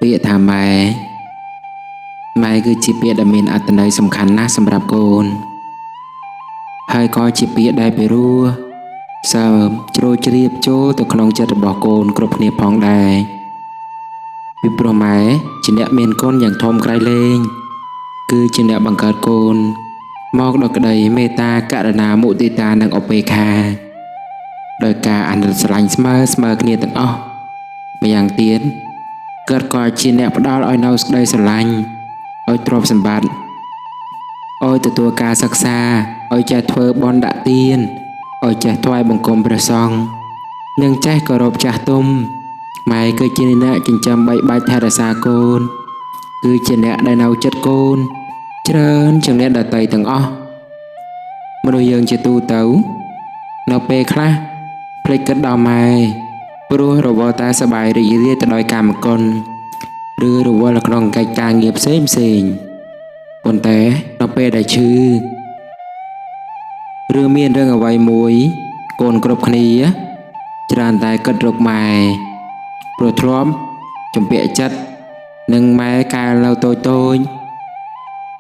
ពាក្យថាម៉ែគឺជាពាក្យដែលមានអត្ថន័យសំខាន់ណាស់សម្រាប់កូនហើយក៏ជាពាក្យដែលពិរោះសើមជ្រោយជ្រាបចូលទៅក្នុងចិត្តរបស់កូនគ្រប់គ្នាផងដែរពីព្រោះម៉ែជាអ្នកមានកូនយ៉ាងធំក្រៃលែងគឺជាអ្នកបង្កើតកូនមកដោយក្តីមេត្តាករុណាមុទិតានិងឧបេក្ខាដោយការអាណិតស្រឡាញ់ស្មើគ្នាទាំងអស់ម្យ៉ាងទៀតគាត់ក៏ជាអ្នកផ្ដល់ឲ្យនូវសេចក្តីស្រឡាញ់ឲ្យទ្រព្យសម្បត្តិឲ្យទទួលការសិក្សាឲ្យចេះធ្វើបុណ្យដាក់ទានឲ្យចេះថ្វាយបង្គំព្រះសង្ឃនិងចេះគោរពចាស់ទុំម៉ែគឺជាអ្នកចិញ្ចឹមបីបាច់ថែរក្សាកូនគឺជាអ្នកដែលនៅចិត្តកូនច្រើនជាងអ្នកដទៃទាំងអស់មនុស្សយើងជាទូទៅនៅពេលខ្លះភ្លេចគិតដល់ម៉ែព្រោះរវល់តែសប្បាយរីករាយទៅដោយកាមគុណឬរវល់ក្នុងកិច្ចការងារផ្សេងប៉ុន្តែនៅពេលដែលឈឺឬមានរឿងអ្វីមួយកូនគ្រប់គ្នាច្រើនតែគិតរកម៉ែព្រោះធ្លាប់ជំពាក់ចិត្តនឹងម៉ែកាលនៅតូច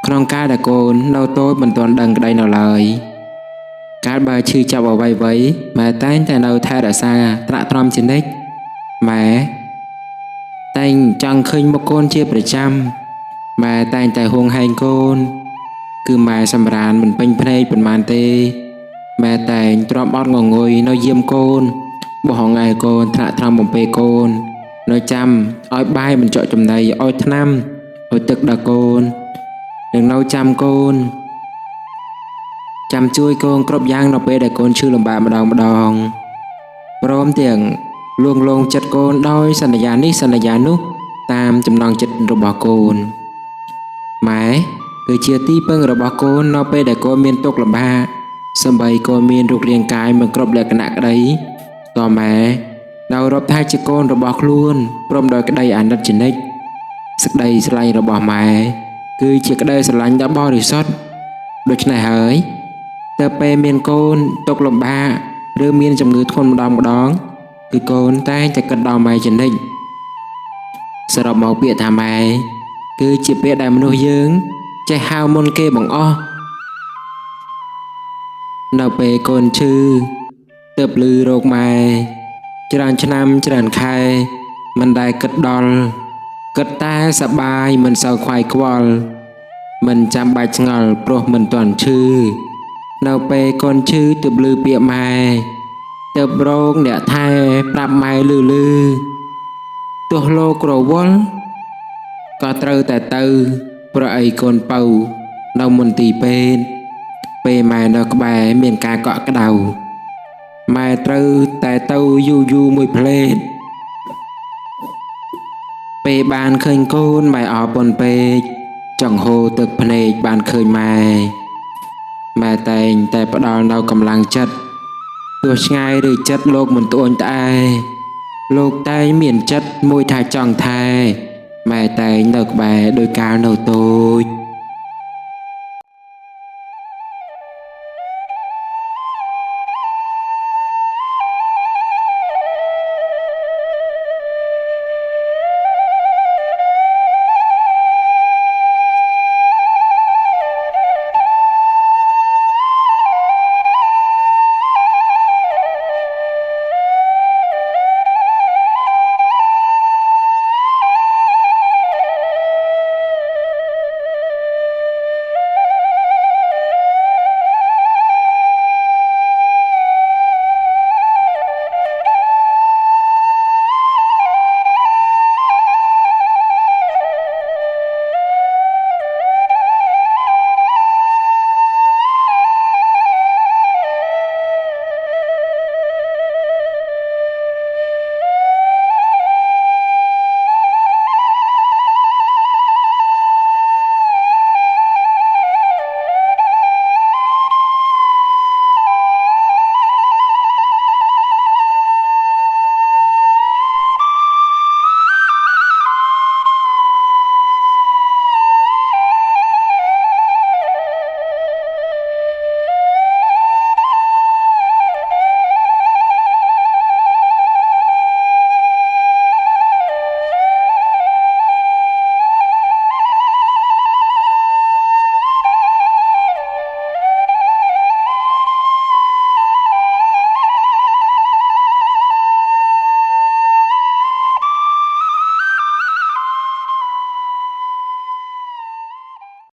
ក្នុងការដែលកូននៅតូចមិនទាន់ដឹងក្តីនៅឡើយកាលបើឈឺចាប់អ្វីម៉ែតែងតែនៅថែរក្សាត្រាក់ត្រំជានិច្ចម៉ែតែងចង់ឃើញមុខកូនជាប្រចាំម៉ែតែងតែហួងហែងកូនគឺម៉ែសម្រានមិនពេញភ្នែកប៉ុន្មានទេម៉ែតែងទ្រាំអត់ងងុយនៅយាមកូនបោះហងឯកូនថ្នាក់ត្រង់បំពេកូននៅចាំឲ្យបាយបញ្ចុកចំណីឲ្យថ្នាំឲ្យទឹកដល់កូននឹងនៅចាំកូនចាំជួយកូនគ្រប់យ៉ាងនៅពេលដែលកូនឈឺលំបាកម្ដងព្រមទាំងលួងលោមចិត្តកូនដោយសន្យានេះសន្យានោះតាមចំណង់ចិត្តរបស់កូនម៉ែគឺជាទីពឹងរបស់កូននៅពេលដែលកូនមានទុក្ខលំបាកសម្បីកូនមានរូបរាងកាយមិនគ្រប់លក្ខណៈក្តីក៏ម៉ែនៅរាប់ថាជាកូនរបស់ខ្លួនព្រមដោយក្តីអាណិតជានិច្ចសេចក្តីស្រឡាញ់របស់ម៉ែគឺជាក្តីស្រឡាញ់ដ៏បរិសុទ្ធដូច្នេះហើយតើពេលមានកូនទុក្ខលំបាកឬមានជំងឺធ្ងន់ម្ដងគឺកូនតែងតែគិតដល់ម៉ែជានិច្ចសរុបមកពាក្យថាម៉ែគឺជាពាក្យដែលមនុស្សយើងចេះហៅមុនគេបង្អស់នៅពេលកូនឈឺទើបឮរោគម៉ែច្រើនឆ្នាំច្រើនខែមិនដែលគិតដល់គិតតែសប្បាយមិនសូវខ្វាយខ្វល់មិនចាំបាច់ឆ្ងល់ព្រោះមិនទាន់ឈឺនៅពេលកូនឈឺទើបឮពាក្យម៉ែទើបរោគអ្នកថែប្រាប់ម៉ែលឺទោះលោករវល់ក៏ត្រូវតែទៅប្រអីកូនពៅនៅមន្ទីរពេទ្យពេលម៉ែនៅក្បែរមានការកក់ក្ដៅម៉ែត្រូវតែទៅយូរមួយភ្លេតពេលបានឃើញកូនម៉ែអរពន់ពេកចង់ហូរទឹកភ្នែកបានឃើញម៉ែតែងតែផ្ដល់នៅកម្លាំងចិត្តទោះឆ្ងាយឬចិត្តលោកមិនត្អូញត្អែលោកតែងមានចិត្តមួយថាចង់ថែម៉ែតែងនៅក្បែរដោយកាលនៅតូច